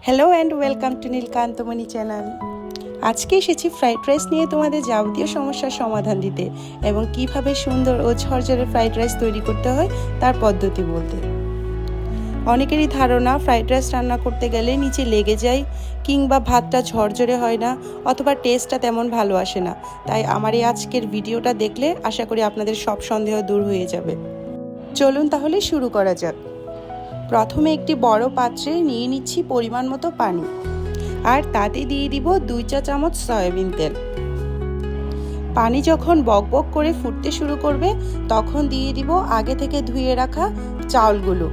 Hello and welcome to Nilkantamoni channel. আজকে এসেছি fried rice নিয়ে তোমাদের যাবতীয় সমস্যার সমাধান দিতে এবং কিভাবে সুন্দর ও ঝরঝরে ফ্রাইড রাইস তৈরি করতে হয় তার পদ্ধতি বলতে। অনেকেরই ধারণা ফ্রাইড রাইস রান্না করতে গেলে নিচে লেগে যায় কিংবা ভাতটা ঝরঝরে হয় না অথবা টেস্টটা তেমন ভালো আসে না। তাই আমার এই আজকের ভিডিওটা দেখলে আশা করি আপনাদের সব সন্দেহ দূর হয়ে যাবে। চলুন তাহলে শুরু করা যাক। প্রথমে একটি বড় পাত্রে নিয়ে নিচ্ছি পরিমাণ মতো পানি, আর তাতে দিয়ে দিব 2 চা চামচ সয়াবিন তেল। পানি যখন বকবক করে ফুটতে শুরু করবে তখন দিয়ে দিব আগে থেকে ধুয়ে রাখা চাউলগুলো।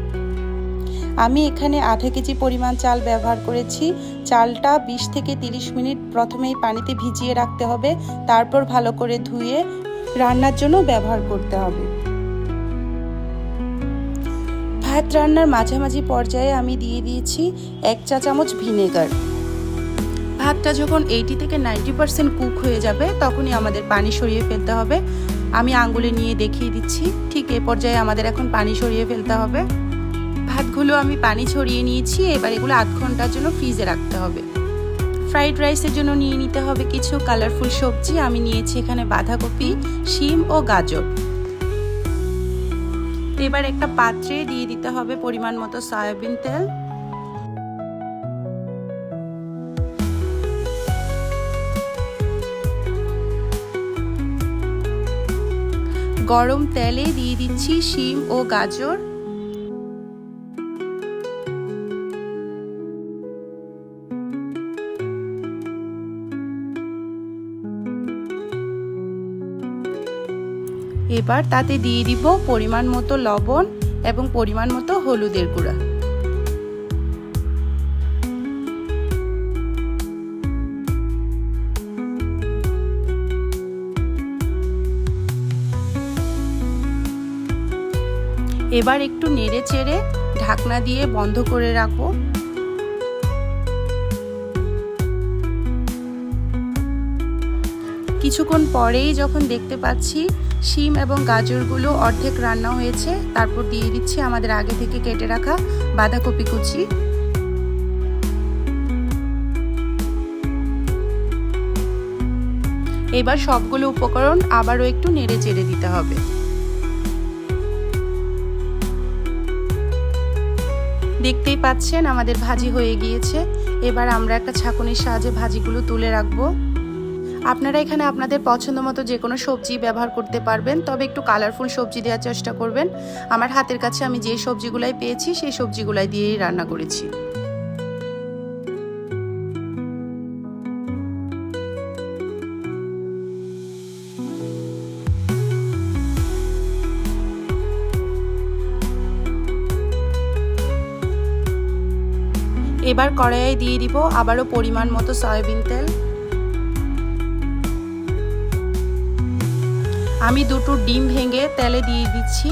আমি এখানে আধা কেজি পরিমাণ চাল ব্যবহার করেছি। চালটা 20 থেকে 30 মিনিট প্রথমেই পানিতে ভিজিয়ে রাখতে হবে, তারপর ভালো করে ধুয়ে রান্নার জন্য ব্যবহার করতে হবে। ভাত রান্নার মাঝামাঝি পর্যায়ে আমি দিয়ে দিয়েছি 1 চা চামচ ভিনেগার। ভাতটা যখন 80 থেকে 90% কুক হয়ে যাবে তখনই আমাদের পানি সরিয়ে ফেলতে হবে। আমি আঙ্গুলে নিয়ে দেখিয়ে দিচ্ছি, ঠিক এই পর্যায়ে আমাদের এখন পানি সরিয়ে ফেলতে হবে। ভাতগুলো আমি পানি ছড়িয়ে নিয়েছি, এবার এগুলো আধ ঘন্টার জন্য ফ্রিজে রাখতে হবে। ফ্রাইড রাইসের জন্য নিয়ে নিতে হবে কিছু কালারফুল সবজি। আমি নিয়েছি এখানে বাঁধাকপি, শিম ও গাজর। এবার একটা পাত্রে দিয়ে দিতে হবে পরিমাণ মতো সয়াবিন তেল। গরম তেলে দিয়ে দিচ্ছি শিম ও গাজর। এবার তাতে দিয়ে দিব পরিমাণ মতো লবণ এবং পরিমাণ মতো হলুদের গুঁড়া। এবার একটু নেড়ে চেড়ে ঢাকনা দিয়ে বন্ধ করে রাখবো। কিছুক্ষণ পরেই যখন দেখতে পাচ্ছি শিম এবং গাজরগুলো অর্ধেক রান্না হয়েছে, তারপর দিয়ে দিচ্ছি আমাদের আগে থেকে কেটে রাখা বাঁধাকপি কুচি। এবার সবগুলো উপকরণ আবারও একটু নেড়ে চেড়ে দিতে হবে। দেখতেই পাচ্ছেন আমাদের ভাজি হয়ে গিয়েছে। এবার আমরা একটা ছাঁকুনির সাহায্যে ভাজিগুলো তুলে রাখবো। আপনারা এখানে আপনাদের পছন্দ মতো যে কোনো সবজি ব্যবহার করতে পারবেন, তবে একটু কালারফুল সবজি দেওয়ার চেষ্টা করবেন। আমার হাতের কাছে আমি যে সবজিগুলাই পেয়েছি সেই সবজিগুলাই দিয়েই রান্না করেছি। এবার কড়াইয়ে দিয়ে দিব আবারও পরিমাণ মতো সয়াবিন তেল। আমি দুটো ডিম ভেঙে তেলে দিয়ে দিচ্ছি।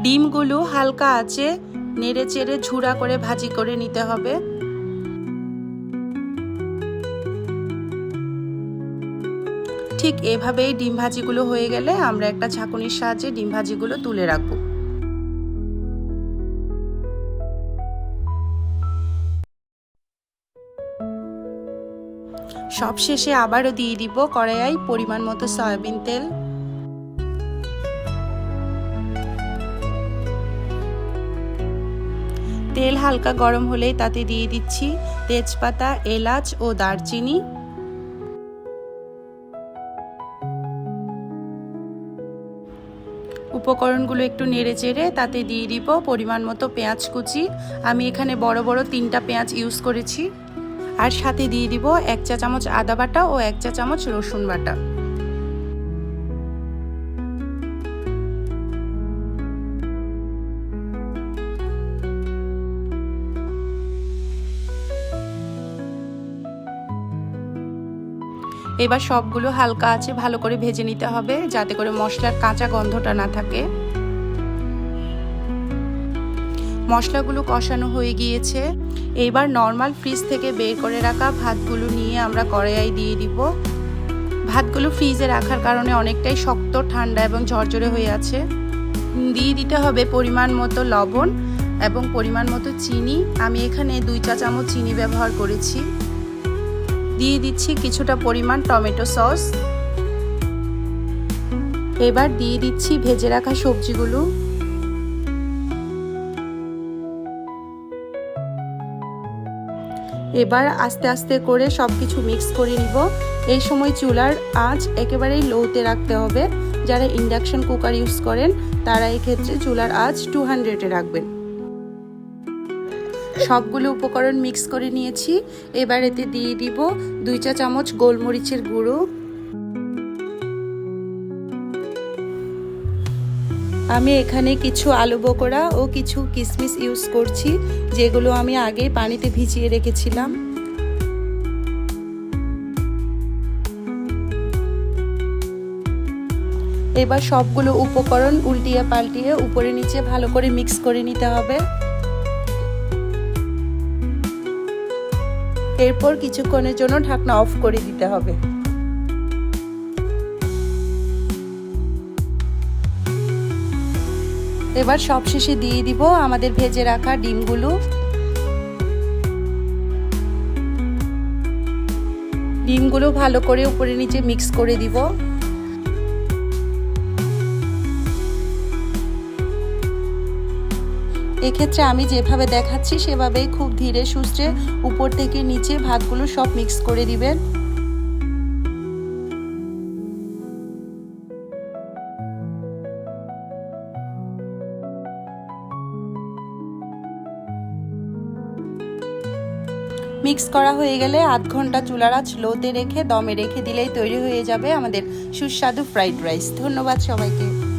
ডিমগুলো হালকা আঁচে নেড়ে চেড়ে ঝুরা করে ভাজি করে নিতে হবে। ঠিক এভাবেই ডিম ভাজিগুলো হয়ে গেলে আমরা একটা ছাঁকুনির সাহায্যে ডিম ভাজিগুলো তুলে রাখবো। সবশেষে আবারও দিয়ে দিব কড়াইয়ে পরিমাণ মতো সয়াবিন তেল। তেল হালকা গরম হলেই তাতে দিয়ে দিচ্ছি তেজপাতা, এলাচ ও দারচিনি। উপকরণগুলো একটু নেড়ে চেড়ে তাতে দিয়ে দিব পরিমাণ মতো পেঁয়াজ কুচি। আমি এখানে বড় বড় 3টা পেঁয়াজ ইউজ করেছি। আর সাথে দিয়ে দিব 1 চা চামচ আদা বাটা ও 1 চা চামচ রসুন বাটা। এবার সবগুলো হালকা আঁচে ভালো করে ভেজে নিতে হবে, যাতে করে মশলার কাঁচা গন্ধটা না থাকে। মশলাগুলো কষানো হয়ে গিয়েছে। এবার নর্মাল ফ্রিজ থেকে বের করে রাখা ভাতগুলো নিয়ে আমরা কড়াইয়ে দিয়ে দিব। ভাতগুলো ফ্রিজে রাখার কারণে অনেকটাই শক্ত, ঠান্ডা এবং ঝরঝরে হয়ে আছে। দিয়ে দিতে হবে পরিমাণ মতো লবণ এবং পরিমাণ মতো চিনি। আমি এখানে 2 চা চামচ চিনি ব্যবহার করেছি। দিয়ে দিচ্ছি কিছুটা পরিমাণ টমেটো সস। এবার দিয়ে দিচ্ছি ভেজে রাখা সবজিগুলো। এবার আস্তে আস্তে করে সব কিছু মিক্স করে নিব। এই সময় চুলার আঁচ একেবারেই লোতে রাখতে হবে। যারা ইন্ডাকশন কুকার ইউজ করেন তারা এই ক্ষেত্রে চুলার আঁচ 200-এ রাখবেন। সবগুলো উপকরণ মিক্স করে নিয়েছি। এবার এতে দিয়ে দিব 2 চা চামচ গোলমরিচের গুঁড়ো। আমি এখানে কিছু আলু বকরা ও কিছু কিশমিশ ইউজ করছি, যেগুলো আমি আগে পানিতে ভিজিয়ে রেখেছিলাম। এবার সবগুলো উপকরণ উল্টিয়ে পাল্টিয়ে উপরে নিচে ভালো করে মিক্স করে নিতে হবে। এরপর কিছুক্ষণের জন্য ঢাকনা অফ করে দিতে হবে। এবার সবশেষে দিয়ে দিব আমাদের ভেজে রাখা ডিমগুলো। ডিমগুলো ভালো করে উপরে নিচে মিক্স করে দিব। এক্ষেত্রে আমি যেভাবে দেখাচ্ছি সেভাবেই খুব ধীরে সুস্থে উপর থেকে নিচে ভাতগুলো সব মিক্স করে দিবেন। মিক্স করা হয়ে গেলে আধ ঘন্টা চুলার আঁচ লোতে রেখে দমে রেখে দিলেই তৈরি হয়ে যাবে আমাদের সুস্বাদু ফ্রাইড রাইস। ধন্যবাদ সবাইকে।